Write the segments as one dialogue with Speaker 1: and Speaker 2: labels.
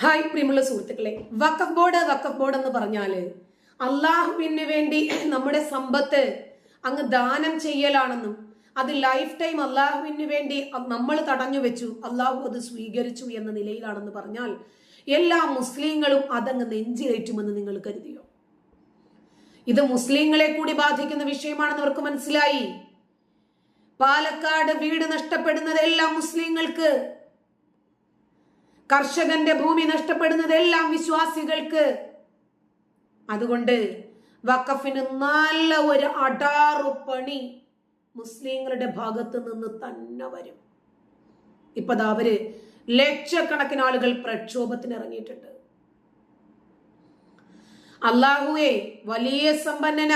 Speaker 1: Hi പ്രിയമുള്ള സുഹൃത്തുക്കളെ, വഖഫ് board എന്ന് പറഞ്ഞാല് അള്ളാഹുവിന് വേണ്ടി നമ്മുടെ സമ്പത്ത് അങ്ങ് ദാനം ചെയ്യലാണെന്നും അത് ലൈഫ് ടൈം അള്ളാഹുവിന് വേണ്ടി നമ്മൾ തടഞ്ഞു വെച്ചു, അള്ളാഹു അത് സ്വീകരിച്ചു എന്ന നിലയിലാണെന്ന് പറഞ്ഞാൽ എല്ലാ മുസ്ലിങ്ങളും അതങ്ങ് നെഞ്ചിലേറ്റുമെന്ന് നിങ്ങൾ കരുതിയോ? ഇത് മുസ്ലിങ്ങളെ കൂടി ബാധിക്കുന്ന വിഷയമാണെന്ന് അവർക്ക് മനസ്സിലായി. പാലക്കാട് വീട് നഷ്ടപ്പെടുന്നത് എല്ലാ മുസ്ലിങ്ങൾക്ക്, കർഷകന്റെ ഭൂമി നഷ്ടപ്പെടുന്നതെല്ലാം വിശ്വാസികൾക്ക്. അതുകൊണ്ട് വഖഫിന് നല്ല ഒരു അടാറുപണി മുസ്ലിങ്ങളുടെ ഭാഗത്ത് നിന്ന് തന്നെ വരും. ഇപ്പതാ അവര് ലക്ഷക്കണക്കിന് ആളുകൾ പ്രക്ഷോഭത്തിന് ഇറങ്ങിയിട്ടുണ്ട്. അല്ലാഹുവേ, വലിയ സമ്പന്നന,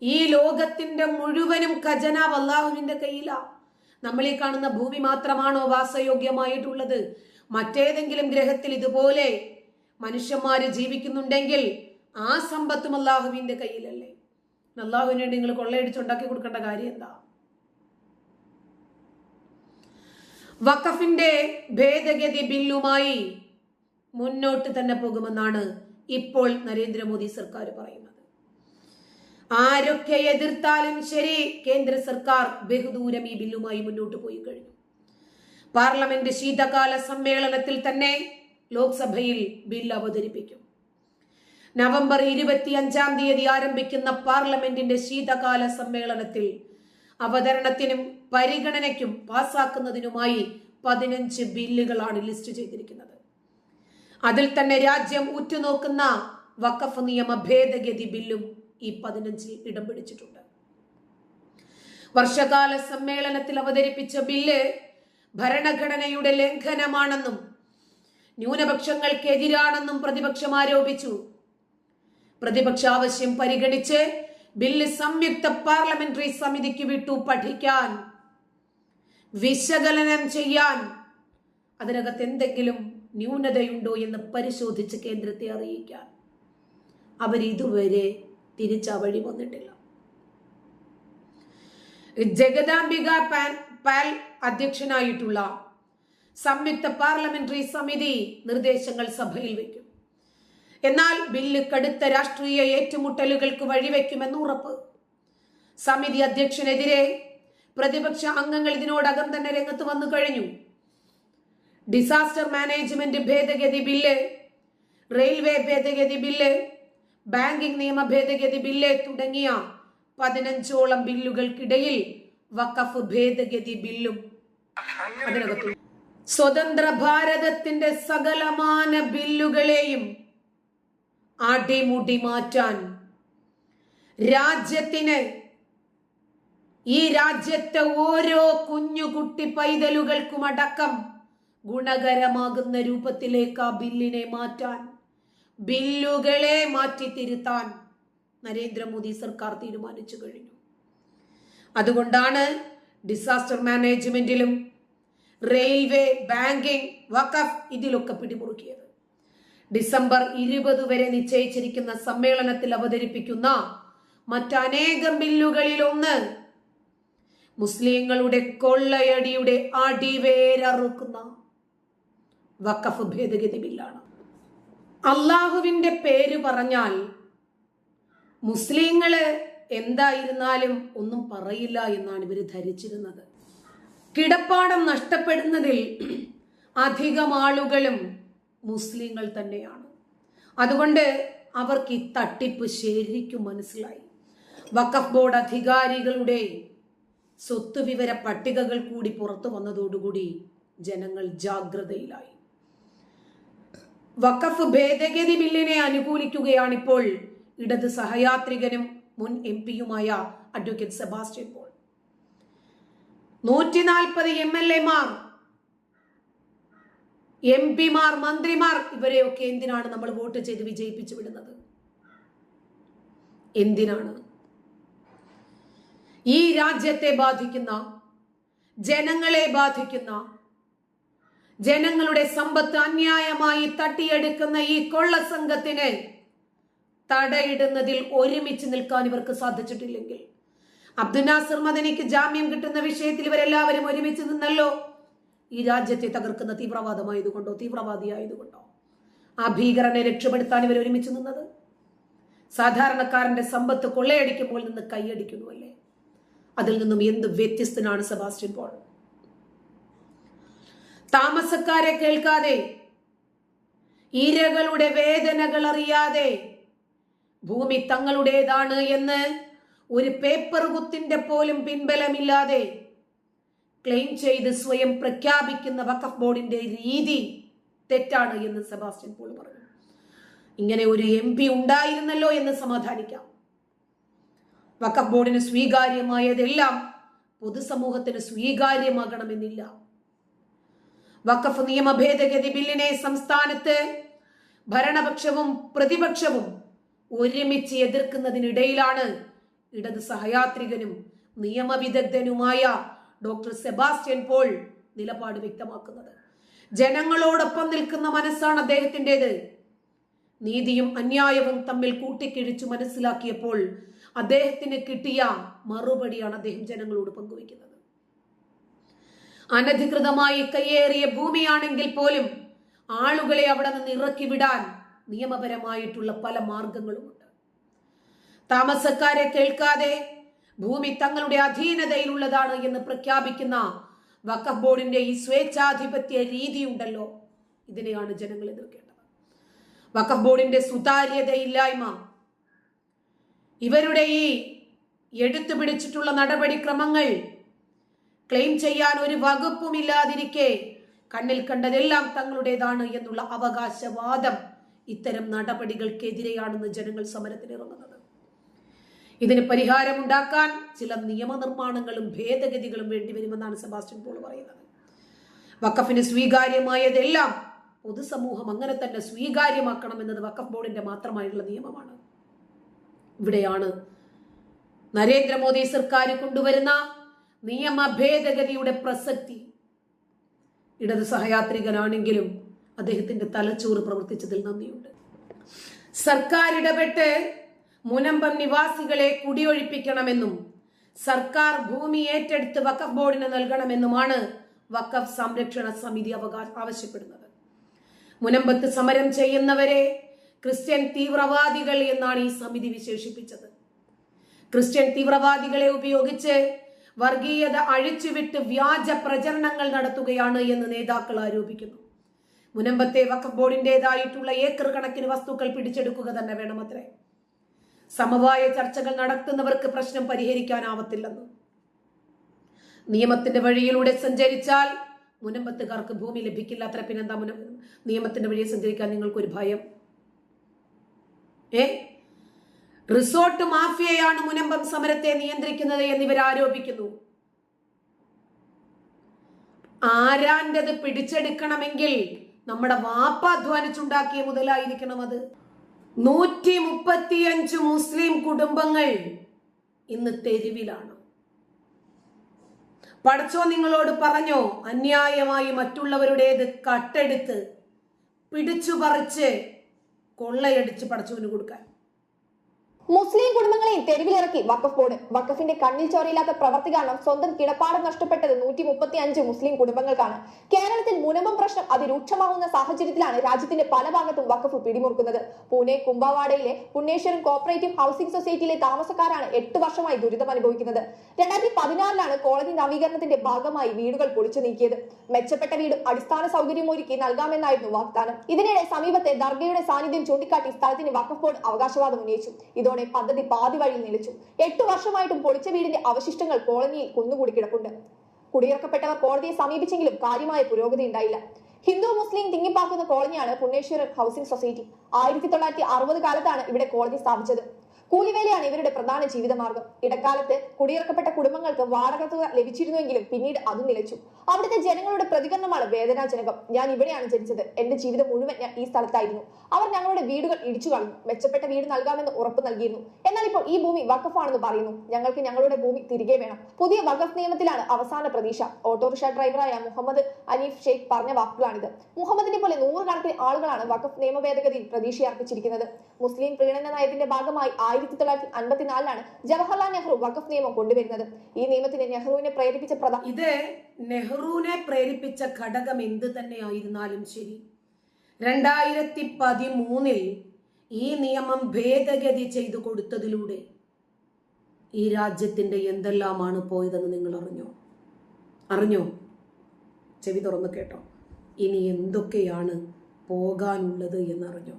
Speaker 1: ഈ ലോകത്തിന്റെ മുഴുവനും ഖജനാവ് അല്ലാഹുവിന്റെ കയ്യിലാ. നമ്മൾ ഈ കാണുന്ന ഭൂമി മാത്രമാണോ വാസയോഗ്യമായിട്ടുള്ളത്? മറ്റേതെങ്കിലും ഗ്രഹത്തിൽ ഇതുപോലെ മനുഷ്യന്മാര് ജീവിക്കുന്നുണ്ടെങ്കിൽ ആ സമ്പത്തും അല്ലാഹുവിന്റെ കയ്യിലല്ലേ? അല്ലാഹുവിന് വേണ്ടി നിങ്ങൾ കൊള്ളയടിച്ചുണ്ടാക്കി കൊടുക്കേണ്ട കാര്യം എന്താ? വഖഫിന്റെ ഭേദഗതി ബില്ലുമായി മുന്നോട്ട് തന്നെ പോകുമെന്നാണ് ഇപ്പോൾ നരേന്ദ്രമോദി സർക്കാർ പറയുന്നത്. ആരൊക്കെ എതിർത്താലും ശരി, കേന്ദ്ര സർക്കാർ ബഹുദൂരം ഈ ബില്ലുമായി മുന്നോട്ട് പോയി കഴിഞ്ഞു. പാർലമെന്റ് ശീതകാല സമ്മേളനത്തിൽ തന്നെ ലോക്സഭയിൽ ബിൽ അവതരിപ്പിക്കും. നവംബർ 25-ാം തീയതി ആരംഭിക്കുന്ന പാർലമെന്റിന്റെ ശീതകാല സമ്മേളനത്തിൽ അവതരണത്തിനും പരിഗണനയ്ക്കും പാസാക്കുന്നതിനുമായി 15 ബില്ലുകളാണ് ലിസ്റ്റ് ചെയ്തിരിക്കുന്നത്. അതിൽ തന്നെ രാജ്യം ഉറ്റുനോക്കുന്ന വഖഫ് നിയമ ഭേദഗതി ബില്ലും ഈ 15-ൽ ഇടം പിടിച്ചിട്ടുണ്ട്. വർഷകാല സമ്മേളനത്തിൽ അവതരിപ്പിച്ച ബില്ല് ഭരണഘടനയുടെ ലംഘനമാണെന്നും ന്യൂനപക്ഷങ്ങൾക്കെതിരാണെന്നും പ്രതിപക്ഷം ആരോപിച്ചു. പ്രതിപക്ഷ ആവശ്യം പരിഗണിച്ച് ബില്ല് സംയുക്ത പാർലമെന്ററി സമിതിക്ക് വിട്ടു പഠിക്കാൻ, വിശകലനം ചെയ്യാൻ, അതിനകത്ത് എന്തെങ്കിലും ന്യൂനതയുണ്ടോ എന്ന് പരിശോധിച്ച് കേന്ദ്രത്തെ അറിയിക്കാൻ. അവരിതുവരെ തിരിച്ച വഴി വന്നിട്ടില്ല. ജഗദാംബിക പാൽ അധ്യക്ഷനായിട്ടുള്ള സംയുക്ത പാർലമെന്ററി സമിതി നിർദ്ദേശങ്ങൾ സഭയിൽ വയ്ക്കും. എന്നാൽ ബില്ല് കടുത്ത രാഷ്ട്രീയ ഏറ്റുമുട്ടലുകൾക്ക് വഴിവെക്കുമെന്ന് ഉറപ്പ്. സമിതി അധ്യക്ഷനെതിരെ പ്രതിപക്ഷ അംഗങ്ങൾ ഇതിനോടകം തന്നെ രംഗത്ത് വന്നു കഴിഞ്ഞു. ഡിസാസ്റ്റർ മാനേജ്മെന്റ് ഭേദഗതി ബില്ല്, റെയിൽവേ ഭേദഗതി ബില്ല്, ബാങ്കിംഗ് നിയമ ഭേദഗതി ബില്ല് തുടങ്ങിയ 15ഓളം ബില്ലുകൾക്കിടയിൽ വഖഫ് ഭേദഗതി ബില്ലും അതിനകത്തു. സ്വതന്ത്ര ഭാരതത്തിന്റെ സകലമാന ബില്ലുകളെയും അടിമുടി മാറ്റാൻ, രാജ്യത്തിന്, ഈ രാജ്യത്തെ ഓരോ കുഞ്ഞുകുട്ടി പൈതലുകൾക്കും അടക്കം ഗുണകരമാകുന്ന രൂപത്തിലേക്ക് ആ ബില്ലിനെ മാറ്റാൻ, ബില്ലുകളെ മാറ്റി തിരുത്താൻ നരേന്ദ്രമോദി സർക്കാർ തീരുമാനിച്ചു കഴിഞ്ഞു. അതുകൊണ്ടാണ് ഡിസാസ്റ്റർ മാനേജ്മെന്റിലും റെയിൽവേ, ബാങ്കിംഗ്, വഖഫ് ഇതിലൊക്കെ പിടിമുറുക്കിയത്. ഡിസംബർ 20 വരെ നിശ്ചയിച്ചിരിക്കുന്ന സമ്മേളനത്തിൽ അവതരിപ്പിക്കുന്ന മറ്റനേകം ബില്ലുകളിൽ ഒന്ന് മുസ്ലിങ്ങളുടെ കൊള്ളയടിയുടെ അടിവേരറുക്കുന്ന വഖഫ് ഭേദഗതി ബില്ലാണ്. അള്ളാഹുവിന്റെ പേര് പറഞ്ഞാൽ മുസ്ലിങ്ങള് എന്തായിരുന്നാലും ഒന്നും പറയില്ല എന്നാണ് ഇവർ ധരിച്ചിരുന്നത്. കിടപ്പാടം നഷ്ടപ്പെടുന്നതിൽ അധികം ആളുകളും മുസ്ലിങ്ങൾ തന്നെയാണ്. അതുകൊണ്ട് അവർക്ക് ഈ തട്ടിപ്പ് ശരിക്കും മനസ്സിലായി. വഖഫ് ബോർഡ് അധികാരികളുടെ സ്വത്ത് വിവര പട്ടികകൾ കൂടി പുറത്തു വന്നതോടുകൂടി ജനങ്ങൾ ജാഗ്രതയിലായി. വഖഫ് ഭേദഗതി ബില്ലിനെ അനുകൂലിക്കുകയാണിപ്പോൾ ഇടത് സഹയാത്രികനും മുൻ MP-യുമായ അഡ്വക്കേറ്റ് സെബാസ്റ്റ്യൻ പോൾ. 140 MLA-മാർ, MP-മാർ, മന്ത്രിമാർ, ഇവരെയൊക്കെ എന്തിനാണ് നമ്മൾ വോട്ട് ചെയ്ത് വിജയിപ്പിച്ചു വിടുന്നത്? എന്തിനാണ്? ഈ രാജ്യത്തെ ബാധിക്കുന്ന, ജനങ്ങളെ ബാധിക്കുന്ന, ജനങ്ങളുടെ സമ്പത്ത് അന്യായമായി തട്ടിയെടുക്കുന്ന ഈ കൊള്ളസംഘത്തിന് തടയിടുന്നതിൽ ഒരുമിച്ച് നിൽക്കാൻ ഇവർക്ക് സാധിച്ചിട്ടില്ലെങ്കിൽ, അബ്ദുൽ നാസർ മദനിക്ക് ജാമ്യം കിട്ടുന്ന വിഷയത്തിൽ ഇവരെല്ലാവരും ഒരുമിച്ച് നിന്നല്ലോ ഈ രാജ്യത്തെ തകർക്കുന്ന തീവ്രവാദിയായതുകൊണ്ടോ ആ ഭീകരനെ രക്ഷപ്പെടുത്താൻ ഇവർ ഒരുമിച്ച് നിന്നത്? സാധാരണക്കാരന്റെ സമ്പത്ത് കൊള്ളയടിക്കുമ്പോൾ നിന്ന് കൈയടിക്കുന്നുവല്ലേ? അതിൽ നിന്നും എന്ത് വ്യത്യസ്തനാണ് സെബാസ്റ്റ്യൻ പോൾ? താമസക്കാരെ കേൾക്കാതെ, ഇരകളുടെ വേദനകൾ അറിയാതെ, ഭൂമി തങ്ങളുടേതാണ് എന്ന് ഒരു പേപ്പർ കുത്തിന്റെ പോലും പിൻബലമില്ലാതെ ക്ലെയിം ചെയ്ത് സ്വയം പ്രഖ്യാപിക്കുന്ന വഖഫ് ബോർഡിന്റെ രീതി തെറ്റാണ് എന്ന് സെബാസ്റ്റ്യൻ പോൾ പറഞ്ഞു. ഇങ്ങനെ ഒരു MP ഉണ്ടായിരുന്നല്ലോ എന്ന് സമാധാനിക്കാം. വഖഫ് ബോർഡിന് സ്വീകാര്യമായതെല്ലാം പൊതുസമൂഹത്തിന് സ്വീകാര്യമാകണമെന്നില്ല. വഖഫ് നിയമ ഭേദഗതി ബില്ലിനെ സംസ്ഥാനത്ത് ഭരണപക്ഷവും പ്രതിപക്ഷവും ഒരുമിച്ച് എതിർക്കുന്നതിനിടയിലാണ് ഇടത് സഹയാത്രികനും നിയമവിദഗ്ധനുമായ ഡോക്ടർ സെബാസ്റ്റ്യൻ പോൾ നിലപാട് വ്യക്തമാക്കുന്നത്. ജനങ്ങളോടൊപ്പം നിൽക്കുന്ന മനസ്സാണ് അദ്ദേഹത്തിൻ്റെത്. നീതിയും അന്യായവും തമ്മിൽ കൂട്ടിക്കിഴിച്ചു മനസ്സിലാക്കിയപ്പോൾ അദ്ദേഹത്തിന് കിട്ടിയ മറുപടിയാണ് അദ്ദേഹം ജനങ്ങളോട് പങ്കുവയ്ക്കുന്നത്. അനധികൃതമായി കയ്യേറിയ ഭൂമിയാണെങ്കിൽ പോലും ആളുകളെ അവിടെ നിന്ന് ഇറക്കി വിടാൻ നിയമപരമായിട്ടുള്ള പല മാർഗങ്ങളുമുണ്ട്. താമസക്കാരെ കേൾക്കാതെ ഭൂമി തങ്ങളുടെ അധീനതയിലുള്ളതാണ് എന്ന് പ്രഖ്യാപിക്കുന്ന വഖഫ് ബോർഡിന്റെ ഈ സ്വേച്ഛാധിപത്യ രീതി ഉണ്ടല്ലോ, ഇതിനെയാണ് ജനങ്ങൾ എതിർക്കേണ്ടത്. വഖഫ് ബോർഡിന്റെ സുതാര്യതയില്ലായ്മ, ഇവരുടെ ഈ എടുത്തു പിടിച്ചിട്ടുള്ള നടപടിക്രമങ്ങൾ ക്ലെയിം ചെയ്യാൻ ഒരു വകുപ്പുമില്ലാതിരിക്കെ കണ്ണിൽ കണ്ടതെല്ലാം തങ്ങളുടേതാണ് എന്നുള്ള അവകാശവാദം ഇത്തരം നടപടികൾക്കെതിരെയാണെന്ന് ജനങ്ങൾ സമരത്തിനിറങ്ങുന്നത്. ഇതിന് പരിഹാരമുണ്ടാക്കാൻ ചില നിയമനിർമ്മാണങ്ങളും ഭേദഗതികളും വേണ്ടിവരുമെന്നാണ് സെബാസ്റ്റ്യൻ പോൾ പറയുന്നത്. വഖഫിന് സ്വീകാര്യമായതെല്ലാം പൊതുസമൂഹം അങ്ങനെ തന്നെ സ്വീകാര്യമാക്കണം എന്നത് വഖഫ് ബോർഡിന്റെ മാത്രമായുള്ള നിയമമാണ്. ഇവിടെയാണ് നരേന്ദ്രമോദി സർക്കാർ കൊണ്ടുവരുന്ന നിയമ ഭേദഗതിയുടെ പ്രസക്തി. ഇടത് സഹയാത്രികനാണെങ്കിലും അദ്ദേഹത്തിന്റെ തലച്ചോറ് പ്രവർത്തിച്ചതിൽ നന്ദിയുണ്ട്. സർക്കാർ ഇടപെട്ട് മുനമ്പം നിവാസികളെ കുടിയൊഴിപ്പിക്കണമെന്നും സർക്കാർ ഭൂമി ഏറ്റെടുത്ത് വഖഫ് ബോർഡിന് നൽകണമെന്നുമാണ് വഖഫ് സംരക്ഷണ സമിതി ആവശ്യപ്പെടുന്നത്. മുനമ്പത്ത് സമരം ചെയ്യുന്നവരെ ക്രിസ്ത്യൻ തീവ്രവാദികൾ എന്നാണ് ഈ സമിതി വിശേഷിപ്പിച്ചത്. ക്രിസ്ത്യൻ തീവ്രവാദികളെ ഉപയോഗിച്ച് വർഗീയത അഴിച്ചുവിട്ട് വ്യാജ പ്രചരണങ്ങൾ നടത്തുകയാണ് എന്ന് നേതാക്കൾ ആരോപിക്കുന്നു. മുനമ്പത്തെ വഖഫ് ബോർഡിന്റേതായിട്ടുള്ള ഏക്കർ കണക്കിന് വസ്തുക്കൾ പിടിച്ചെടുക്കുക തന്നെ വേണമത്രേ. സമവായ ചർച്ചകൾ നടത്തുന്നവർക്ക് പ്രശ്നം പരിഹരിക്കാനാവത്തില്ലെന്ന്. നിയമത്തിന്റെ വഴിയിലൂടെ സഞ്ചരിച്ചാൽ മുനമ്പത്തുകാർക്ക് ഭൂമി ലഭിക്കില്ല അത്ര. പിന്നെന്താ നിയമത്തിന്റെ വഴിയെ സഞ്ചരിക്കാൻ നിങ്ങൾക്കൊരു ഭയം? റിസോർട്ട് മാഫിയയാണ് മുനമ്പം സമരത്തെ നിയന്ത്രിക്കുന്നത് എന്നിവർ ആരോപിക്കുന്നു. ആരാൻ്റെത് പിടിച്ചെടുക്കണമെങ്കിൽ നമ്മുടെ വാപ്പ അധ്വാനിച്ചുണ്ടാക്കിയ മുതലായിരിക്കണം അത്. 135 മുസ്ലിം കുടുംബങ്ങൾ ഇന്ന് തെരുവിലാണ്. പടച്ചോ നിങ്ങളോട് പറഞ്ഞോ, അന്യായമായി മറ്റുള്ളവരുടേത് കട്ടെടുത്ത് പിടിച്ചു പറിച്ച് കൊള്ളയടിച്ച് പടച്ചോന് കൊടുക്കാൻ?
Speaker 2: മുസ്ലിം കുടുംബങ്ങളെയും തെരുവിലിറക്കി വഖഫ് ബോർഡ്. വഖഫിന്റെ കണ്ണിൽ ചോരയില്ലാത്ത പ്രവർത്തി കാരണം സ്വന്തം കിടപ്പാടം നഷ്ടപ്പെട്ടത് 135 മുസ്ലിം കുടുംബങ്ങൾക്കാണ്. കേരളത്തിൽ മുനമ്പം പ്രശ്നം അതിരൂക്ഷമാകുന്ന സാഹചര്യത്തിലാണ് രാജ്യത്തിന്റെ പല ഭാഗത്തും വഖഫ് പിടിമുറുക്കുന്നത്. പൂനെ കുംഭവാഡയിലെ പുണ്ണേശ്വരം കോപ്പറേറ്റീവ് ഹൗസിംഗ് സൊസൈറ്റിയിലെ താമസക്കാരാണ് 8 വർഷമായി ദുരിതം അനുഭവിക്കുന്നത്. 2014 കോളനി നവീകരണത്തിന്റെ ഭാഗമായി വീടുകൾ പൊളിച്ചു നീക്കിയത്. മെച്ചപ്പെട്ട വീടും അടിസ്ഥാന സൗകര്യവും ഒരുക്കി നൽകാമെന്നായിരുന്നു വാഗ്ദാനം. ഇതിനിടെ സമീപത്തെ ദർഗയുടെ സാന്നിധ്യം ചൂണ്ടിക്കാട്ടി സ്ഥലത്തിന് വഖഫ് ബോർഡ് അവകാശവാദം ഉന്നയിച്ചു. ഇതോടെ പദ്ധതി പാതി വഴിയിൽ നിലച്ചു. 8 വർഷമായിട്ടും പൊളിച്ച വീടിന്റെ അവശിഷ്ടങ്ങൾ കോളനിയിൽ കുന്നുകൂടി കിടപ്പുണ്ട്. കുടിയിറക്കപ്പെട്ടവർ കോടതിയെ സമീപിച്ചെങ്കിലും കാര്യമായ പുരോഗതി ഉണ്ടായില്ല. ഹിന്ദു മുസ്ലിം തിങ്ങിപ്പാർക്കുന്ന കോളനിയാണ് പുണ്ണേശ്വരം ഹൗസിംഗ് സൊസൈറ്റി. 1960 കാലത്താണ് ഇവിടെ കോളനി സ്ഥാപിച്ചത്. കൂലിവേലയാണ് ഇവരുടെ പ്രധാന ജീവിതമാർഗം. ഇടക്കാലത്ത് കുടിയിറക്കപ്പെട്ട കുടുംബങ്ങൾക്ക് വാടക തുക ലഭിച്ചിരുന്നുവെങ്കിലും പിന്നീട് അതും നിലച്ചു. അവിടുത്തെ ജനങ്ങളുടെ പ്രതികരണമാണ് വേദനാജനകം. ഞാൻ ഇവിടെയാണ് ജനിച്ചത്, എന്റെ ജീവിതം മുഴുവൻ ഞാൻ ഈ സ്ഥലത്തായിരുന്നു. അവർ ഞങ്ങളുടെ വീടുകൾ ഇടിച്ചു കളഞ്ഞു. മെച്ചപ്പെട്ട വീട് നൽകാമെന്ന് ഉറപ്പ് നൽകിയിരുന്നു. എന്നാൽ ഇപ്പോൾ ഈ ഭൂമി വഖഫാണെന്ന് പറയുന്നു. ഞങ്ങൾക്ക് ഞങ്ങളുടെ ഭൂമി തിരികെ വേണം. പുതിയ വഖഫ് നിയമത്തിലാണ് അവസാന പ്രതീക്ഷ. ഓട്ടോറിക്ഷ ഡ്രൈവറായ മുഹമ്മദ് അനീഫ് ഷെയ്ഖ് പറഞ്ഞ വാക്കുകളാണിത്. മുഹമ്മദിനെ പോലെ 100 കണക്കിന് ആളുകളാണ് വഖഫ് നിയമ ഭേദഗതിയിൽ പ്രതീക്ഷയർപ്പിച്ചിരിക്കുന്നത്. മുസ്ലിം പ്രീണന നയത്തിന്റെ ഭാഗമായി 1954 ജവഹർലാൽ നെഹ്റു വഖഫ് നിയമം കൊണ്ടുവരുന്നത്. ഈ നിയമത്തിന് നെഹ്റുവിനെ പ്രേരിപ്പിച്ച
Speaker 1: നെഹ്റുവിനെ പ്രേരിപ്പിച്ച ഘടകം എന്ത് തന്നെയായിരുന്നാലും ശരി, 2013 ഈ നിയമം ഭേദഗതി ചെയ്തു കൊടുത്തതിലൂടെ ഈ രാജ്യത്തിന്റെ എന്തെല്ലാമാണ് പോയതെന്ന് നിങ്ങൾ അറിഞ്ഞോ? ചെവി തുറന്ന് കേട്ടോ. ഇനി എന്തൊക്കെയാണ് പോകാനുള്ളത് എന്നറിഞ്ഞോ?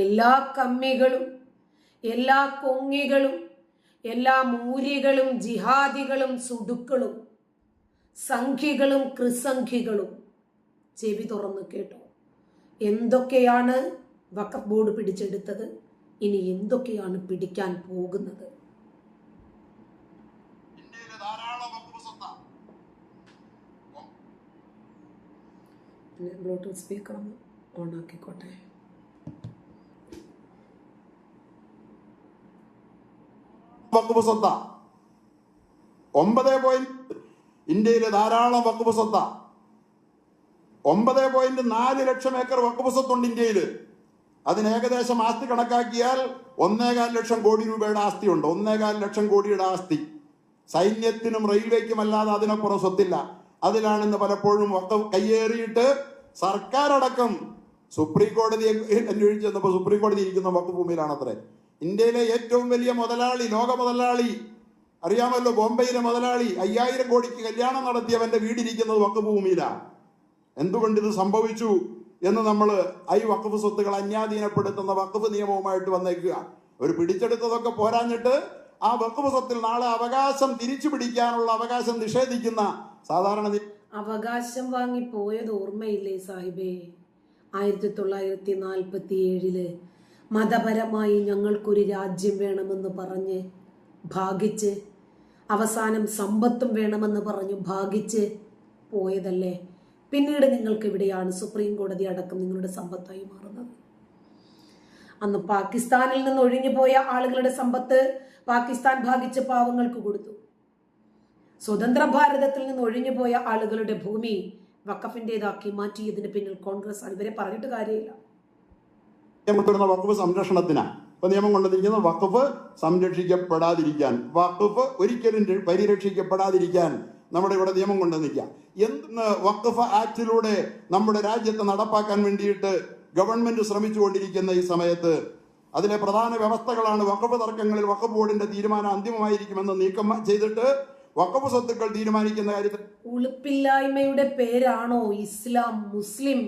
Speaker 1: എല്ലാ കമ്മികളും, എല്ലാ കൊങ്ങികളും, എല്ലാ മൂരികളും, ജിഹാദികളും, സുഡുക്കളും, സംഖ്യകളും, കൃസംഖ്യകളും ചെവി തുറന്ന് കേട്ടോ. എന്തൊക്കെയാണ് വഖഫ് ബോർഡ് പിടിച്ചെടുത്തത്, ഇനി എന്തൊക്കെയാണ് പിടിക്കാൻ പോകുന്നത്? ബ്ലൂടൂത്ത് സ്പീക്കർ ഒന്ന് ഓൺ ആക്കിക്കോട്ടെ.
Speaker 3: വഖഫ് സ്വത്ത 9. ഇന്ത്യയിലെ ധാരാളം വഖഫ് സ്വത്ത 9.4 ലക്ഷം ഏക്കർ വഖഫ് സ്വത്തുണ്ട് ഇന്ത്യയിൽ. അതിന് ഏകദേശം ആസ്തി കണക്കാക്കിയാൽ 1.25 ലക്ഷം കോടി രൂപയുടെ ആസ്തിയുണ്ട്. 1.25 ലക്ഷം കോടിയുടെ ആസ്തി. സൈന്യത്തിനും റെയിൽവേക്കും അല്ലാതെ അതിനപ്പുറം സ്വത്തില്ല. അതിലാണെന്ന് പലപ്പോഴും വഖഫ് കയ്യേറിയിട്ട് സർക്കാർ അടക്കം സുപ്രീം കോടതിയെ അന്വേഷിച്ച് വന്നപ്പോൾ സുപ്രീം കോടതി ഇരിക്കുന്ന വഖഫ് ഭൂമിയിലാണത്രേ. ഇന്ത്യയിലെ ഏറ്റവും വലിയ മുതലാളി, ലോക മുതലാളി അറിയാമല്ലോ, ബോംബെയിലെ മുതലാളി 5000 കോടിക്ക് കല്യാണം നടത്തിയവന്റെ വീടിരിക്കുന്നത് വഖഫ് ഭൂമിയിലാണ്. എന്തുകൊണ്ട് ഇത് സംഭവിച്ചു എന്ന് നമ്മൾ ഈ വഖഫ് സ്വത്തുകൾ അന്യാധീനപ്പെടുത്തുന്ന വഖഫ് നിയമവുമായിട്ട് വന്നേക്കുക. അവർ പിടിച്ചെടുത്തതൊക്കെ പോരാഞ്ഞിട്ട് ആ വഖഫ് സ്വത്തിൽ നാളെ അവകാശം തിരിച്ചു പിടിക്കാനുള്ള അവകാശം നിഷേധിക്കുന്ന സാധാരണ
Speaker 1: അവകാശം വാങ്ങി പോയത് ഓർമ്മയില്ലേ സാഹിബേ? 1947 മതപരമായി ഞങ്ങൾക്കൊരു രാജ്യം വേണമെന്ന് പറഞ്ഞ് ഭാഗിച്ച്, അവസാനം സമ്പത്തും വേണമെന്ന് പറഞ്ഞു ഭാഗിച്ച് പോയതല്ലേ? പിന്നീട് നിങ്ങൾക്ക് എവിടെയാണ് സുപ്രീം കോടതി അടക്കം നിങ്ങളുടെ സമ്പത്തായി മാറുന്നത്? അന്ന് പാകിസ്ഥാനിൽ നിന്ന് ഒഴിഞ്ഞു പോയ ആളുകളുടെ സമ്പത്ത് പാകിസ്ഥാൻ ഭാഗിച്ച് പാവങ്ങൾക്ക് കൊടുത്തു. സ്വതന്ത്ര ഭാരതത്തിൽ നിന്ന് ഒഴിഞ്ഞു പോയ ആളുകളുടെ ഭൂമി വഖഫിന്റേതാക്കി മാറ്റിയതിന് പിന്നിൽ കോൺഗ്രസ് ആണ്. ഇവരെ പറഞ്ഞിട്ട് കാര്യമില്ല.
Speaker 3: വഖഫ് സംരക്ഷണത്തിനാണ് ഇപ്പൊ നിയമം കൊണ്ടുവന്നിരിക്കുന്നത്. വഖഫ് സംരക്ഷിക്കപ്പെടാതിരിക്കാൻ, വഖഫ് ഒരിക്കലും പരിരക്ഷിക്കപ്പെടാതിരിക്കാൻ നമ്മുടെ ഇവിടെ നിയമം കൊണ്ടുവന്നിരിക്കുക. എന്ന് വഖഫ് ആക്ടിലൂടെ നമ്മുടെ രാജ്യത്ത് നടപ്പാക്കാൻ വേണ്ടിയിട്ട് ഗവൺമെന്റ് ശ്രമിച്ചുകൊണ്ടിരിക്കുന്ന ഈ സമയത്ത് അതിലെ പ്രധാന വ്യവസ്ഥകളാണ് വഖഫ് തർക്കങ്ങളിൽ വഖഫ് ബോർഡിന്റെ തീരുമാനം അന്തിമമായിരിക്കുമെന്ന് നീക്കം ചെയ്തിട്ട് വഖഫ് സ്വത്തുക്കൾ തീരുമാനിക്കുന്ന കാര്യത്തിൽ
Speaker 1: ഉളുപ്പില്ലായ്മയുടെ പേരാണോ ഇസ്ലാം, മുസ്ലിം?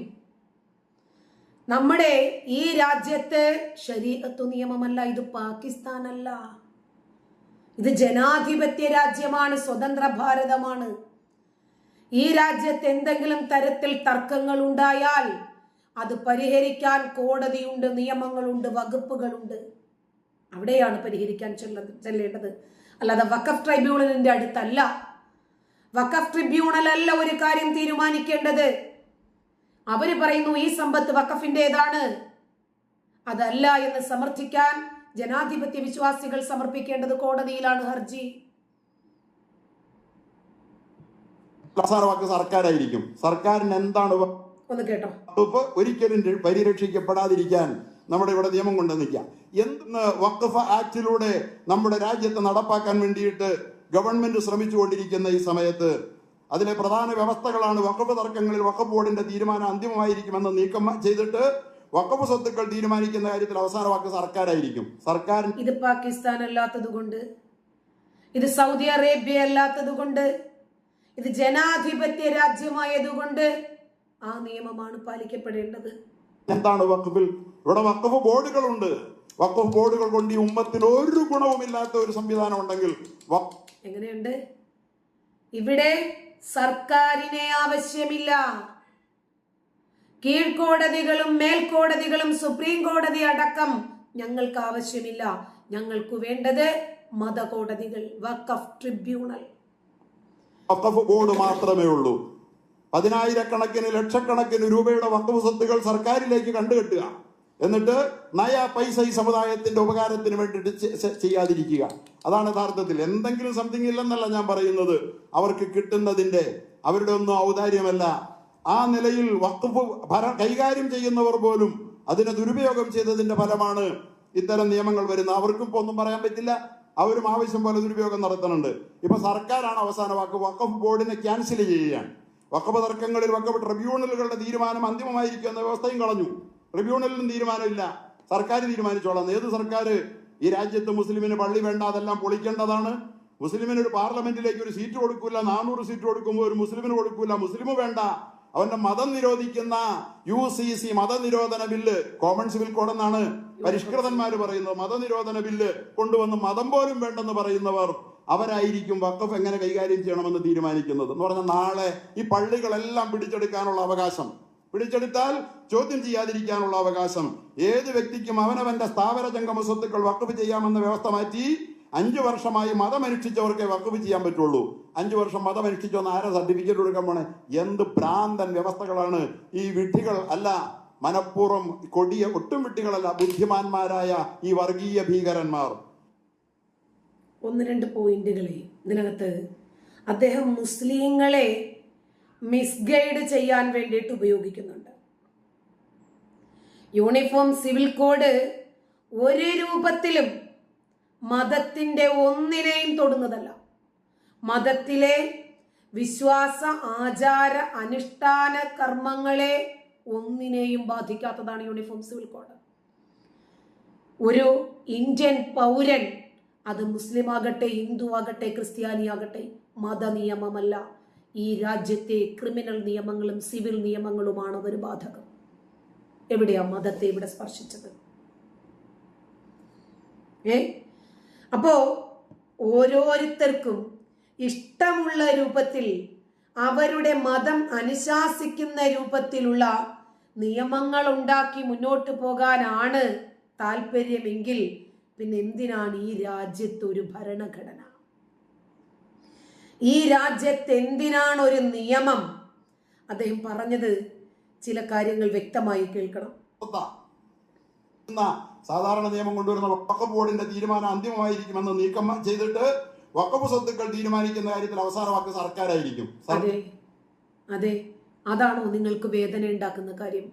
Speaker 1: നമ്മുടെ ഈ രാജ്യത്ത് ശരീഅത്ത് നിയമമല്ല, ഇത് പാകിസ്ഥാനല്ല. ഇത് ജനാധിപത്യ രാജ്യമാണ്, സ്വതന്ത്ര ഭാരതമാണ്. ഈ രാജ്യത്ത് എന്തെങ്കിലും തരത്തിൽ തർക്കങ്ങൾ ഉണ്ടായാൽ അത് പരിഹരിക്കാൻ കോടതിയുണ്ട്, നിയമങ്ങളുണ്ട്, വകുപ്പുകളുണ്ട്. അവിടെയാണ് പരിഹരിക്കാൻ ചെല്ലേണ്ടത്, അല്ലാതെ വഖഫ് ട്രൈബ്യൂണലിന്റെ അടുത്തല്ല. വഖഫ് ട്രിബ്യൂണൽ അല്ല ഒരു കാര്യം തീരുമാനിക്കേണ്ടത്. അവര് പറയുന്നു ഈ സമ്പത്ത് വഖഫിന്റേതാണ്, അതല്ല എന്ന് സമർത്ഥിക്കാൻ ജനാധിപത്യ വിശ്വാസികൾ സമർപ്പിക്കേണ്ടത് കോടതിയിലാണ് ഹർജി.
Speaker 3: അവസാന വാക്ക് സർക്കാരായിരിക്കും. സർക്കാരിന് എന്താണ്
Speaker 1: ഒന്ന് കേട്ടോ.
Speaker 3: ഒരിക്കലും പരിരക്ഷിക്കപ്പെടാതിരിക്കാൻ നമ്മുടെ ഇവിടെ നിയമം കൊണ്ടുവന്നിരിക്കുക. എന്ന് വഖഫ് ആക്ടിലൂടെ നമ്മുടെ രാജ്യത്ത് നടപ്പാക്കാൻ വേണ്ടിയിട്ട് ഗവൺമെന്റ് ശ്രമിച്ചുകൊണ്ടിരിക്കുന്ന ഈ സമയത്ത് അതിലെ പ്രധാന വ്യവസ്ഥകളാണ് വഖഫ് തർക്കങ്ങളിൽ വഖഫ് ബോർഡിന്റെ തീരുമാനം അന്തിമമായിരിക്കുമെന്ന് നീക്കം ചെയ്തിട്ട് വഖഫ് സ്വത്തുക്കൾ തീരുമാനിക്കുന്ന കാര്യത്തിൽ അവസാന വാക്ക് സർക്കാരായിരിക്കും. സർക്കാർ
Speaker 1: ഇത് പാകിസ്ഥാൻ അല്ലാത്തത് കൊണ്ട്, ഇത് സൗദി അറേബ്യ അല്ലാത്തത് കൊണ്ട്, ഇത് ജനാധിപത്യ രാജ്യമായതുകൊണ്ട് ആ നിയമമാണ് പാലിക്കപ്പെടേണ്ടത്.
Speaker 3: എന്താണ് വഖഫിൽ? ഇവിടെ വഖഫ് ബോർഡുകളുണ്ട്. വഖഫ് ബോർഡുകൾ കൊണ്ട് ഈ ഉമ്മത്തിന് ഒരു ഗുണവുമില്ലാത്ത ഒരു സംവിധാനം ഉണ്ടെങ്കിൽ
Speaker 1: എങ്ങനെയുണ്ട്? ഇവിടെ സർക്കാരിനെ ആവശ്യമില്ല. കീഴ്ക്കോടതികളും മേൽക്കോടതികളും സുപ്രീം കോടതി അടക്കം ഞങ്ങൾക്ക് ആവശ്യമില്ല. ഞങ്ങൾക്ക് വേണ്ടത് മതകോടതികൾ, വഖഫ് ട്രിബ്യൂണൽ.
Speaker 3: വഖഫ് ബോർഡ് മാത്രമേ ഉള്ളൂ. 10,000-കണക്കിന് ലക്ഷക്കണക്കിന് രൂപയുടെ വഖഫ് സ്വത്തുകൾ സർക്കാരിലേക്ക് കണ്ടുകെട്ടുക, എന്നിട്ട് നയാ പൈസ ഈ സമുദായത്തിന്റെ ഉപകാരത്തിന് വേണ്ടിയിട്ട് ചെയ്യാതിരിക്കുക. അതാണ് യഥാർത്ഥത്തിൽ. എന്തെങ്കിലും സംതിങ് ഇല്ലെന്നല്ല ഞാൻ പറയുന്നത്, അവർക്ക് കിട്ടുന്നതിന്റെ അവരുടെ ഒന്നും ഔദാര്യമല്ല. ആ നിലയിൽ വഖഫ് കൈകാര്യം ചെയ്യുന്നവർ പോലും അതിനെ ദുരുപയോഗം ചെയ്തതിന്റെ ഫലമാണ് ഇത്തരം നിയമങ്ങൾ വരുന്നത്. അവർക്കും ഇപ്പൊ ഒന്നും പറയാൻ പറ്റില്ല. അവരും ആവശ്യം പോലെ ദുരുപയോഗം നടത്തുന്നുണ്ട്. ഇപ്പൊ സർക്കാരാണ് അവസാന വാക്ക്. വഖഫ് ബോർഡിനെ ക്യാൻസൽ ചെയ്യുകയാണ്. വഖഫ് തർക്കങ്ങളിൽ വഖഫ് ട്രിബ്യൂണലുകളുടെ തീരുമാനം അന്തിമമായിരിക്കും എന്ന വ്യവസ്ഥയും കളഞ്ഞു. ട്രിബ്യൂണലിനും തീരുമാനമില്ല, സർക്കാർ തീരുമാനിച്ചോളാം. ഏത് സർക്കാർ? ഈ രാജ്യത്ത് മുസ്ലിമിന് പള്ളി വേണ്ട, അതെല്ലാം പൊളിക്കേണ്ടതാണ്. മുസ്ലിമിന് ഒരു പാർലമെന്റിലേക്ക് ഒരു സീറ്റ് കൊടുക്കൂല, 400 സീറ്റ് കൊടുക്കുമ്പോൾ ഒരു മുസ്ലിമിന് കൊടുക്കൂല. മുസ്ലിം വേണ്ട, അവന്റെ മതം നിരോധിക്കുന്ന UCC മതനിരോധന ബില്ല്, കോമൺ സിവിൽ കോഡ് എന്നാണ് പരിഷ്കൃതന്മാർ പറയുന്നത്, മതനിരോധന ബില്ല് കൊണ്ടുവന്ന് മതം പോലും വേണ്ടെന്ന് പറയുന്നവർ അവരായിരിക്കും വഖഫ് എങ്ങനെ കൈകാര്യം ചെയ്യണമെന്ന് തീരുമാനിക്കുന്നത്. എന്ന് പറഞ്ഞാൽ നാളെ ഈ പള്ളികളെല്ലാം പിടിച്ചെടുക്കാനുള്ള അവകാശം, പിടിച്ചെടുത്താൽ ചോദ്യം ചെയ്യാതിരിക്കാനുള്ള അവകാശം ഏത് വ്യക്തിക്കും അവനവന്റെ സ്ഥാവര ജംഗമ സ്വത്തുക്കൾ വഖഫ് ചെയ്യാമെന്ന വ്യവസ്ഥ മാറ്റി 5 വർഷമായി മതമനുഷ്ഠിച്ചവർക്കേ വഖഫ് ചെയ്യാൻ പറ്റുള്ളൂ. 5 വർഷം മതമനുഷ്ഠിച്ചോന്ന് ആരാ സർട്ടിഫിക്കറ്റ് കൊടുക്കാൻ പോണേ? എന്ത് ഭ്രാന്തൻ വ്യവസ്ഥകളാണ് ഈ വിഡ്ഢികൾ, അല്ല മനഃപൂർവ്വം കൊടിയ ഒട്ടും വിഡ്ഢികളല്ല, ബുദ്ധിമാന്മാരായ ഈ വർഗീയ ഭീകരന്മാർ.
Speaker 1: 1-2 പോയിന്റുകളെ ഇതിനകത്ത് അദ്ദേഹം മുസ്ലിങ്ങളെ മിസ്ഗൈഡ് ചെയ്യാൻ വേണ്ടിയിട്ട് ഉപയോഗിക്കുന്നുണ്ട്. യൂണിഫോം സിവിൽ കോഡ് ഒരു രൂപത്തിലും മതത്തിന്റെ ഒന്നിനെയും തൊടുന്നതല്ല. മതത്തിലെ വിശ്വാസ ആചാര അനുഷ്ഠാന കർമ്മങ്ങളെ ഒന്നിനെയും ബാധിക്കാത്തതാണ് യൂണിഫോം സിവിൽ കോഡ്. ഒരു ഇന്ത്യൻ പൗരൻ, അത് മുസ്ലിം ആകട്ടെ, ഹിന്ദു ആകട്ടെ, ക്രിസ്ത്യാനി ആകട്ടെ, മതനിയമമല്ല. ഈ രാജ്യത്തെ ക്രിമിനൽ നിയമങ്ങളും സിവിൽ നിയമങ്ങളുമാണ് ഒരു ബാധകം. എവിടെയാ മതത്തെ ഇവിടെ സ്പർശിച്ചത്? അപ്പോ ഓരോരുത്തർക്കും ഇഷ്ടമുള്ള രൂപത്തിൽ അവരുടെ മതം അനുശാസിക്കുന്ന രൂപത്തിലുള്ള നിയമങ്ങൾ ഉണ്ടാക്കി മുന്നോട്ട് പോകാനാണ് താല്പര്യമെങ്കിൽ പിന്നെ എന്തിനാണ് ഈ രാജ്യത്ത് ഒരു ഭരണഘടന? ഈ രാജ്യത്ത് എന്തിനാണ് ഒരു നിയമം? അദ്ദേഹം പറഞ്ഞത് ചില കാര്യങ്ങൾ വ്യക്തമായി കേൾക്കണം.
Speaker 3: സാധാരണ നിയമം കൊണ്ടുവരുന്ന വഖഫ് ബോർഡിന്റെ തീരുമാനം അന്തിമമായിരിക്കുമെന്ന് നീക്കം ചെയ്തിട്ട് വഖഫ് സ്വത്തുക്കൾ തീരുമാനിക്കുന്ന കാര്യത്തിൽ അവസാന വാക്ക് സർക്കാരായിരിക്കും.
Speaker 1: അതെ അതെ, അതാണോ നിങ്ങൾക്ക് വേദന ഉണ്ടാക്കുന്ന കാര്യം?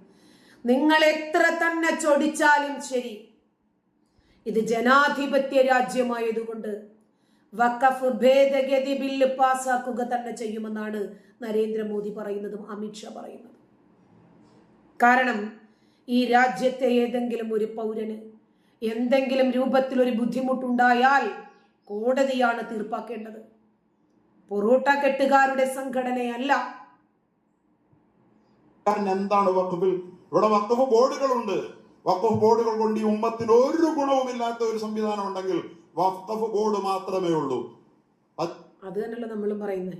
Speaker 1: നിങ്ങൾ എത്ര തന്നെ ചൊടിച്ചാലും ശരി, ഇത് ജനാധിപത്യ രാജ്യമായതുകൊണ്ട് വഖഫ് ഭേദഗതി ബില്ല് പാസ്സാക്കുക തന്നെ ചെയ്യുമെന്നാണ് നരേന്ദ്രമോദി പറയുന്നതും അമിത്ഷാ പറയുന്നതും. കാരണം ഈ രാജ്യത്തെ ഏതെങ്കിലും ഒരു പൗരന് എന്തെങ്കിലും രൂപത്തിൽ ഒരു ബുദ്ധിമുട്ടുണ്ടായാൽ കോടതിയാണ് തീർപ്പാക്കേണ്ടത്, പൊറോട്ട കെട്ടുകാരുടെ സംഘടനയല്ല.
Speaker 3: എന്താണ് വഖഫിൽ? ഇവിടെ വഖഫ് ബോർഡുകളുണ്ട്. വഖഫ് ബോർഡുകൾ കൊണ്ട് ഈ ഉമ്മത്തിന് ഒരു ഗുണവുമില്ലാത്ത ഒരു സംവിധാനം ഉണ്ടെങ്കിൽ വഖഫ് ബോർഡ് മാത്രമേ ഉള്ളൂ.
Speaker 1: അത് തന്നെയല്ലോ നമ്മളും പറയുന്നത്.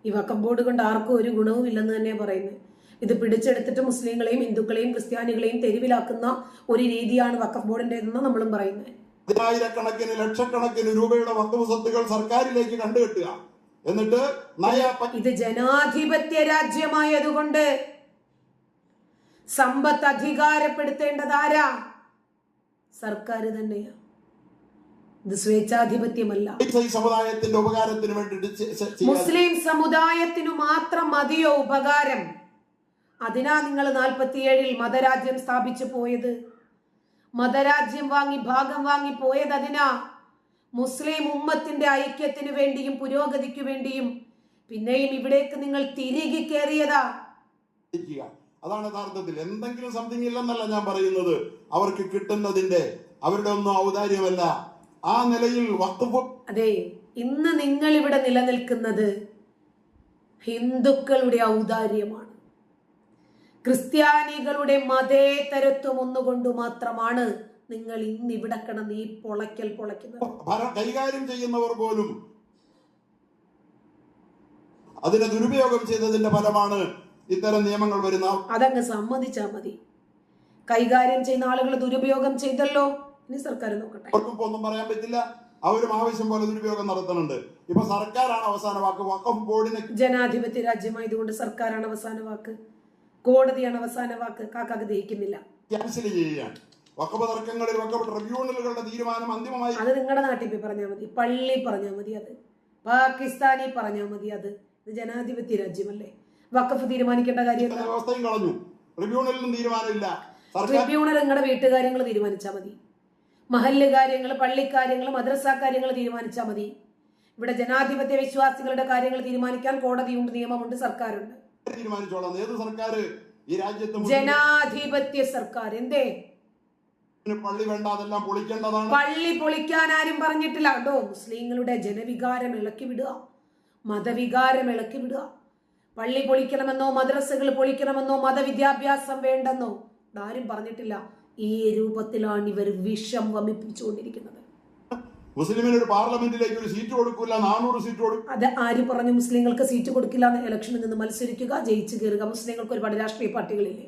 Speaker 1: ഈ വഖഫ് ബോർഡ് കൊണ്ട് ആർക്കും ഒരു ഗുണവും ഇല്ലെന്ന് തന്നെയാണ് പറയുന്നത്. ഇത് പിടിച്ചെടുത്തിട്ട് മുസ്ലിങ്ങളെയും ഹിന്ദുക്കളെയും ക്രിസ്ത്യാനികളെയും തെരുവിലാക്കുന്ന ഒരു രീതിയാണ് വഖഫ് ബോർഡിന്റെതെന്ന് നമ്മളും പറയുന്നത്.
Speaker 3: 1000-കണക്കിന് ലക്ഷക്കണക്കിന് രൂപയുടെ വഖഫ് സ്വത്തുകൾ സർക്കാരിലേക്ക് കണ്ടുകെട്ടുക, എന്നിട്ട്
Speaker 1: ഇത് ജനാധിപത്യ രാജ്യമായതുകൊണ്ട് സമ്പത്ത് അധികാരപ്പെടുത്തേണ്ടത് ആരാ? സർക്കാർ തന്നെയാ. ഇത് സ്വേച്ഛാധിപത്യമല്ല.
Speaker 3: സമുദായത്തിന്റെ ഉപകാരത്തിന് വേണ്ടി
Speaker 1: മുസ്ലിം സമുദായത്തിനു മാത്രം മതിയോ ഉപകാരം? അതിനാ നിങ്ങൾ 47-ൽ മതരാജ്യം സ്ഥാപിച്ചു പോയത്. മതരാജ്യം വാങ്ങി ഭാഗം വാങ്ങി പോയത് അതിനാ. മുസ്ലിം ഉമ്മത്തിന്റെ ഐക്യത്തിന് വേണ്ടിയും പുരോഗതിക്ക് വേണ്ടിയും. പിന്നെയും ഇവിടേക്ക് നിങ്ങൾ തിരികെ കയറിയതാ.
Speaker 3: അതാണ് യഥാർത്ഥത്തിൽ. എന്തെങ്കിലും സംതിങ് ഇല്ലെന്നല്ല ഞാൻ പറയുന്നത്. അവർക്ക് കിട്ടുന്നതിന്റെ അവരുടെ ഒന്നും ഔദാര്യമല്ല. ആ നിലയിൽ വഖഫ്.
Speaker 1: അതെ, ഇന്ന് നിങ്ങൾ ഇവിടെ നിലനിൽക്കുന്നത് ഹിന്ദുക്കളുടെ ഔദാര്യമാണ്. ക്രിസ്ത്യാനികളുടെ മതേതരത്വം ഒന്നുകൊണ്ട് മാത്രമാണ് നിങ്ങൾ ഇന്ന് ഇവിടെ കിടന്ന് ഈ പൊളയ്ക്കുന്നത്.
Speaker 3: കൈകാര്യം ചെയ്യുന്നവർ പോലും അതിനെ ദുരുപയോഗം ചെയ്തതിന്റെ ഫലമാണ് ഇത്തരം നിയമങ്ങൾ വരുന്ന.
Speaker 1: അതങ്ങ് സമ്മതിച്ചാൽ മതി. കൈകാര്യം ചെയ്യുന്ന ആളുകൾ ദുരുപയോഗം ചെയ്തല്ലോ, ഇനി സർക്കാർ നോക്കട്ടെ.
Speaker 3: അവർക്കും ഒന്നും പറയാൻ പറ്റില്ല. അവരും ആവശ്യം പോലെ ദുരുപയോഗം നടത്തുന്നുണ്ട്. ഇപ്പൊ സർക്കാരാണ് അവസാന വാക്ക്. വഖഫ് ബോർഡിന്
Speaker 1: ജനാധിപത്യ രാജ്യമായതുകൊണ്ട് സർക്കാരാണ് അവസാന വാക്ക്, കോടതിയാണ് അവസാന വാക്ക്. കാക്കാക്ക് ദഹിക്കുന്നില്ല.
Speaker 3: ക്യാൻസൽ ചെയ്യുകയാണ്. വഖഫ് തർക്കങ്ങളിൽ വഖഫ് ട്രിബ്യൂണലുകളുടെ തീരുമാനം അന്തിമമായി.
Speaker 1: അത് നിങ്ങളുടെ നാട്ടിൽ പോയി പറഞ്ഞാൽ മതി, പള്ളി പറഞ്ഞാൽ മതി, അത് പാകിസ്ഥാനി പറഞ്ഞാൽ മതി. അത് ഇത് ജനാധിപത്യ രാജ്യമല്ലേ? വഖഫ് തീരുമാനിക്കേണ്ട കാര്യം
Speaker 3: വ്യവസ്ഥയും കളഞ്ഞു. ട്രിബ്യൂണലിനും തീരുമാനമില്ല.
Speaker 1: ട്രിബ്യൂണൽ നിങ്ങളുടെ വീട്ടുകാര്യങ്ങൾ തീരുമാനിച്ചാൽ മതി, മഹല്ല് കാര്യങ്ങൾ, പള്ളിക്കാര്യങ്ങൾ, മദ്രസ കാര്യങ്ങൾ തീരുമാനിച്ചാൽ മതി. ഇവിടെ ജനാധിപത്യ വിശ്വാസികളുടെ കാര്യങ്ങൾ തീരുമാനിക്കാൻ കോടതിയുണ്ട്, നിയമമുണ്ട്, സർക്കാരുണ്ട്.
Speaker 3: തീരുമാനിച്ചോളാം. ഏത് സർക്കാർ ഈ രാജ്യത്ത്?
Speaker 1: ജനാധിപത്യ സർക്കാർ. എന്തേ
Speaker 3: പള്ളി വേണ്ട, അതെല്ലാം പൊളിക്കേണ്ടതാണ്.
Speaker 1: പള്ളി പൊളിക്കാൻ ആരും പറഞ്ഞിട്ടില്ല കേട്ടോ. മുസ്ലിങ്ങളുടെ ജനവികാരം ഇളക്കി വിടുക, മതവികാരം ഇളക്കി വിടുക. പള്ളി പൊളിക്കണമെന്നോ മദ്രസകൾ പൊളിക്കണമെന്നോ മതവിദ്യാഭ്യാസം വേണ്ടെന്നോ ആരും പറഞ്ഞിട്ടില്ല. ഈ രൂപത്തിലാണ് ഇവർ വിഷം വമിപ്പിച്ചുകൊണ്ടിരിക്കുന്നത്.
Speaker 3: മുസ്ലിമിന് ഒരു പാർലമെന്റിലേക്ക് ഒരു സീറ്റ് കൊടുക്കില്ല, 400 സീറ്റ് കൊടുക്കും.
Speaker 1: അത് ആര് പറഞ്ഞു മുസ്ലിങ്ങൾക്ക് സീറ്റ് കൊടുക്കില്ല? എന്ന് ഇലക്ഷനിൽ നിന്ന് മത്സരിക്കുക, ജയിച്ചു കയറുക. മുസ്ലിങ്ങൾക്ക് ഒരുപാട് രാഷ്ട്രീയ പാർട്ടികളില്ലേ?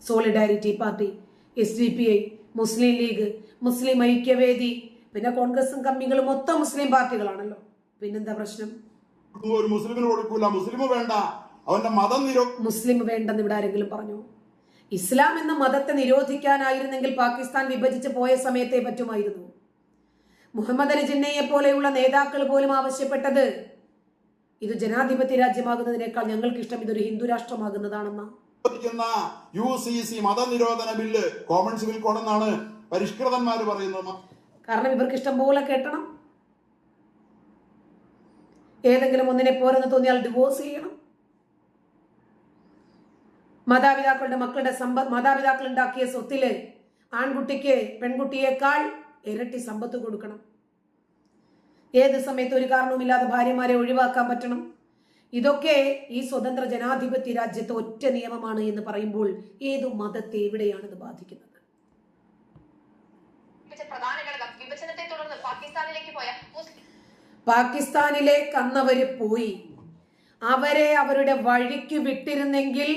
Speaker 1: സോളിഡാരിറ്റി പാർട്ടി, SDPI, മുസ്ലിം ലീഗ്, മുസ്ലിം ഐക്യവേദി, പിന്നെ കോൺഗ്രസും കമ്മികളും മൊത്തം മുസ്ലിം പാർട്ടികളാണല്ലോ. പിന്നെന്താ പ്രശ്നം?
Speaker 3: ഒരു മുസ്ലിമിന് കൊടുക്കൂല, മുസ്ലിം വേണ്ട, അവന്റെ മതം
Speaker 1: മുസ്ലിം വേണ്ടെന്ന് ഇവിടെ ആരെങ്കിലും പറഞ്ഞു? ഇസ്ലാം എന്ന മതത്തെ നിരോധിക്കാനായിരുന്നെങ്കിൽ പാകിസ്ഥാൻ വിഭജിച്ച് പോയ സമയത്തെ പറ്റുമായിരുന്നു. മുഹമ്മദ് അലി ജിന്നയെ പോലെയുള്ള നേതാക്കൾ പോലും ആവശ്യപ്പെട്ടത് ഇത് ജനാധിപത്യ രാജ്യമാകുന്നതിനേക്കാൾ ഞങ്ങൾക്ക് ഇഷ്ടം ഇതൊരു ഹിന്ദു രാഷ്ട്രമാകുന്നതാണെന്ന.
Speaker 3: UCC മതനിരോധന ബില്ല് കോമൺ സിവിൽ കോഡെന്നാണ് പരിഷ്കൃതന്മാര് പറയുന്നത്.
Speaker 1: കാരണം ഇവർക്ക് ഇഷ്ടം പോലെ കേട്ടണം. ഏതെങ്കിലും ഒന്നിനെ പോരെന്ന് തോന്നിയാൽ ഡിവോഴ്സ് ചെയ്യണം. മാതാപിതാക്കൾ ഉണ്ടാക്കിയ സ്വത്തില് ആൺകുട്ടിക്ക് പെൺകുട്ടിയേക്കാൾ ഇരട്ടി സമ്പത്ത് കൊടുക്കണം. ഏത് സമയത്ത് ഒരു കാരണവുമില്ലാതെ ഭാര്യമാരെ ഒഴിവാക്കാൻ പറ്റണം. ഇതൊക്കെ ഈ സ്വതന്ത്ര ജനാധിപത്യ രാജ്യത്തെ ഒറ്റ നിയമമാണ് എന്ന് പറയുമ്പോൾ ഏതു മതത്തെ എവിടെയാണ് ഇത് ബാധിക്കുന്നത്? പാകിസ്ഥാനിലേക്ക് അന്നവര് പോയി. അവരെ അവരുടെ വഴിക്ക് വിട്ടിരുന്നെങ്കിൽ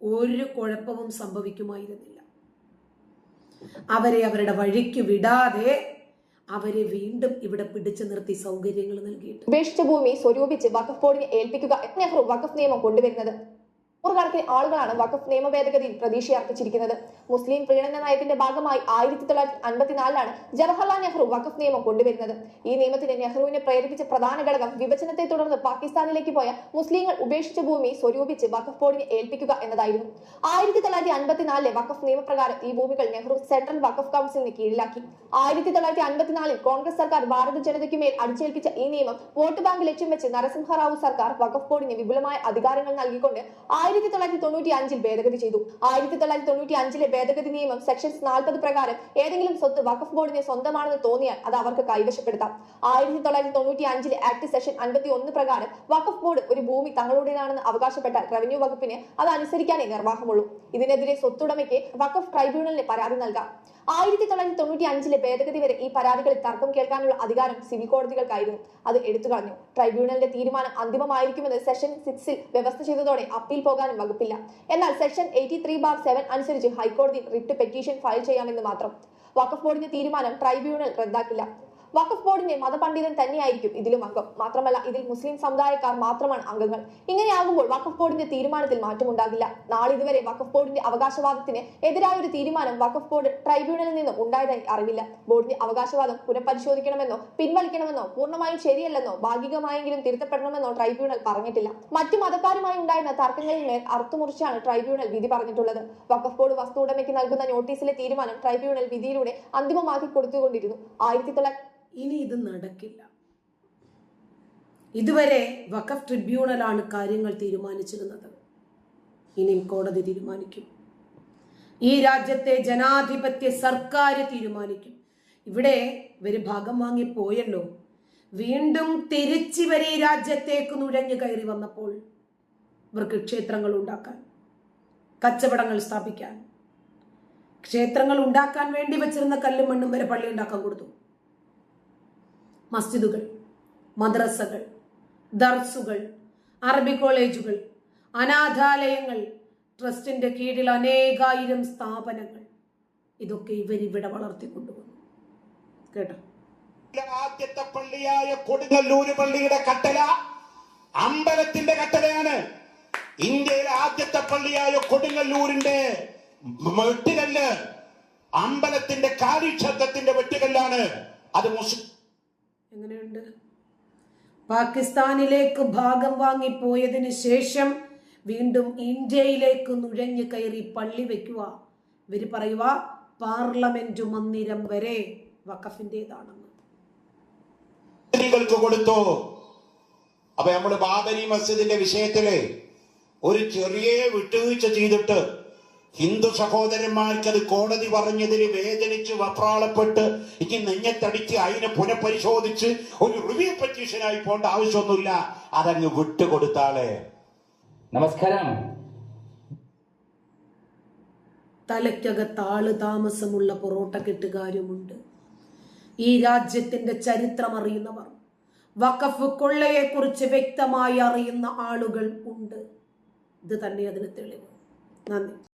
Speaker 1: ഒരു കുഴപ്പവും സംഭവിക്കുമായിരുന്നില്ല. അവരെ അവരുടെ വഴിക്ക് വിടാതെ അവരെ വീണ്ടും ഇവിടെ പിടിച്ചു നിർത്തി സൗകര്യങ്ങൾ നൽകിയിട്ട്
Speaker 2: ഉപേക്ഷിച്ച ഭൂമി സ്വരൂപിച്ച് വഖഫ് ബോർഡിനെ ഏൽപ്പിക്കുക നെഹ്റു വഖഫ് നിയമം കൊണ്ടുവരുന്നത്. നൂറുകണക്കിന് ആളുകളാണ് വഖഫ് നിയമ ഭേദഗതിയിൽ പ്രതീക്ഷയർപ്പിച്ചിരിക്കുന്നത്. മുസ്ലിം പ്രീണന നയത്തിന്റെ ഭാഗമായി 1954 ജവഹർലാൽ നെഹ്റു വഖഫ് നിയമം കൊണ്ടുവരുന്നത്. ഈ നിയമത്തിന് നെഹ്റുവിനെ പ്രേരിപ്പിച്ച പ്രധാന ഘടകം വിഭജനത്തെ തുടർന്ന് പാകിസ്ഥാനിലേക്ക് പോയ മുസ്ലിങ്ങൾ ഉപേക്ഷിച്ച ഭൂമി സ്വരൂപിച്ച് വഖഫ് ബോർഡിനെ ഏൽപ്പിക്കുക എന്നതായിരുന്നു. 1954 വഖഫ് നിയമപ്രകാരം ഈ ഭൂമികൾ നെഹ്റു സെൻട്രൽ വഖഫ് കൗൺസിലിന് കീഴിലാക്കി. 1954 കോൺഗ്രസ് സർക്കാർ ഭാരത ജനതയ്ക്ക് മേൽ അടിച്ചേൽപ്പിച്ച ഈ നിയമം വോട്ട് ബാങ്ക് ലക്ഷ്യം വെച്ച് നരസിംഹറാവു സർക്കാർ വഖഫ് ബോർഡിന് വിപുലമായ അധികാരങ്ങൾ നൽകിക്കൊണ്ട് 1995 ഭേദഗതി ചെയ്തു. 1995 ഭേദഗതി നിയമം സെക്ഷൻ 40 പ്രകാരം ഏതെങ്കിലും സ്വത്ത് വഖഫ് ബോർഡിന് സ്വന്തമാണെന്ന് തോന്നിയാൽ അത് അവർക്ക് കൈവശപ്പെടുത്താം. 1995 ആക്ട് സെക്ഷൻ 51 പ്രകാരം വഖഫ് ബോർഡ് ഒരു ഭൂമി തങ്ങളുടേതാണെന്ന് അവകാശപ്പെട്ടാൽ റവന്യൂ വകുപ്പിന് അത് അനുസരിക്കാനേ നിർവാഹമുള്ളൂ. ഇതിനെതിരെ സ്വത്തുടമയ്ക്ക് വഖഫ് ട്രൈബ്യൂണലിന് പരാതി നൽകാം. 1995 ഭേദഗതി വരെ ഈ പരാതികളിൽ തർക്കം കേൾക്കാനുള്ള അധികാരം സിവിൽ കോടതികൾക്കായിരുന്നു. അത് എടുത്തുകളഞ്ഞു. ട്രൈബ്യൂണലിന്റെ തീരുമാനം അന്തിമമായിരിക്കുമെന്ന് സെഷൻ 6 വ്യവസ്ഥ ചെയ്തതോടെ അപ്പീൽ പോകാനും വകുപ്പില്ല. എന്നാൽ സെക്ഷൻ 83/7 അനുസരിച്ച് ഹൈക്കോടതി റിട്ട് പെറ്റീഷൻ ഫയൽ ചെയ്യാമെന്ന് മാത്രം. വഖഫ് ബോർഡിന്റെ തീരുമാനം ട്രൈബ്യൂണൽ റദ്ദാക്കില്ല. വഖഫ് ബോർഡിന്റെ മതപണ്ഡിതൻ തന്നെയായിരിക്കും ഇതിലും അംഗം. മാത്രമല്ല ഇതിൽ മുസ്ലിം സമുദായക്കാർ മാത്രമാണ് അംഗങ്ങൾ. ഇങ്ങനെയാകുമ്പോൾ വഖഫ് ബോർഡിന്റെ തീരുമാനത്തിൽ മാറ്റമുണ്ടാകില്ല. നാളിതുവരെ വഖഫ് ബോർഡിന്റെ അവകാശവാദത്തിന് എതിരായ ഒരു തീരുമാനം വഖഫ് ബോർഡ് ട്രൈബ്യൂണലിൽ നിന്നും ഉണ്ടായതായി അറിവില്ല. ബോർഡിന്റെ അവകാശവാദം പുനഃപരിശോധിക്കണമെന്നോ പിൻവലിക്കണമെന്നോ പൂർണ്ണമായും ശരിയല്ലെന്നോ ഭാഗികമായെങ്കിലും തിരുത്തപ്പെടണമെന്നോ ട്രൈബ്യൂണൽ പറഞ്ഞിട്ടില്ല. മറ്റു മതക്കാരുമായി ഉണ്ടായിരുന്ന തർക്കങ്ങളിൽ മേൽ അറുത്തുമുറിച്ചാണ് ട്രൈബ്യൂണൽ വിധി പറഞ്ഞിട്ടുള്ളത്. വഖഫ് ബോർഡ് വസ്തു ഉടമയ്ക്ക് നൽകുന്ന നോട്ടീസിലെ തീരുമാനം ട്രൈബ്യൂണൽ വിധിയിലൂടെ അന്തിമമാക്കി കൊടുത്തുകൊണ്ടിരുന്നു.
Speaker 1: ഇനി ഇത് നടക്കില്ല. ഇതുവരെ വഖഫ് ട്രിബ്യൂണലാണ് കാര്യങ്ങൾ തീരുമാനിച്ചിരുന്നത്. ഇനിയും കോടതി തീരുമാനിക്കും. ഈ രാജ്യത്തെ ജനാധിപത്യ സർക്കാർ തീരുമാനിക്കും. ഇവിടെ ഇവര് ഭാഗം വാങ്ങി പോയല്ലോ. വീണ്ടും തിരിച്ചിവരെ ഈ രാജ്യത്തേക്ക് നുഴഞ്ഞു കയറി വന്നപ്പോൾ ഇവർക്ക് ക്ഷേത്രങ്ങൾ ഉണ്ടാക്കാൻ, കച്ചവടങ്ങൾ സ്ഥാപിക്കാൻ, ക്ഷേത്രങ്ങൾ ഉണ്ടാക്കാൻ വേണ്ടി വെച്ചിരുന്ന കല്ലും മണ്ണും വരെ പള്ളി ഉണ്ടാക്കാൻ കൊടുത്തു. മസ്ജിദുകൾ, മദ്രസകൾ, ദർസുകൾ, അറബി കോളേജുകൾ, അനാഥാലയങ്ങൾ, ട്രസ്റ്റിന്റെ കീഴിൽ അനേകായിരം സ്ഥാപനങ്ങൾ, ഇതൊക്കെ ഇവരിവിടെ വളർത്തിക്കൊണ്ടുവന്നു. കേട്ടോ,
Speaker 4: ആദ്യത്തെ പള്ളിയായ കൊടുങ്ങല്ലൂര് പള്ളിയുടെ കട്ടല അമ്പലത്തിന്റെ കട്ടലയാണ്. ഇന്ത്യയിലെ ആദ്യത്തെ പള്ളിയായ കൊടുങ്ങല്ലൂരിന്റെ വെട്ടുകല്ല് അമ്പലത്തിന്റെ കാലിക്ഷേത്രത്തിന്റെ വെട്ടുകല്ലാണ്. അത്
Speaker 1: എങ്ങനെയുണ്ട്? പാകിസ്ഥാനിലേക്ക് ഭാഗം വാങ്ങിപ്പോയതിന് ശേഷം വീണ്ടും ഇന്ത്യയിലേക്ക് നുഴഞ്ഞു കയറി പള്ളി വെക്കുക. ഇവര് പറയുക പാർലമെന്റ് മന്ദിരം വരെ വഖഫിൻ്റെതാണെന്ന്.
Speaker 4: സ്ത്രീകൾക്ക് കൊടുത്തു. അപ്പൊ നമ്മള് ബാബരി മസ്ജിദിന്റെ വിഷയത്തില് ഒരു ചെറിയ വിട്ടുവീഴ്ച ചെയ്തിട്ട് ഹിന്ദു സഹോദരന്മാർക്ക് അത് കോടതി പറഞ്ഞതിൽ വേദനിച്ച് വപ്രാളപ്പെട്ട് ഇനി നെഞ്ഞത്തടിച്ച് അതിനെ പുനഃപരിശോധിച്ച് ഒരു റിവ്യൂ പെറ്റീഷനായി പോകേണ്ട ആവശ്യമൊന്നുമില്ല. അതങ്ങ് വിട്ടുകൊടുത്താളെ.
Speaker 5: നമസ്കാരം.
Speaker 1: തലയ്ക്കകത്ത് ആള് താമസമുള്ള പൊറോട്ട കെട്ടുകാരുമുണ്ട്. ഈ രാജ്യത്തിന്റെ ചരിത്രം അറിയുന്നവർ, വഖഫ് കൊള്ളയെ കുറിച്ച് വ്യക്തമായി അറിയുന്ന ആളുകൾ ഉണ്ട്. ഇത് തന്നെ അതിന് തെളിവ്. നന്ദി.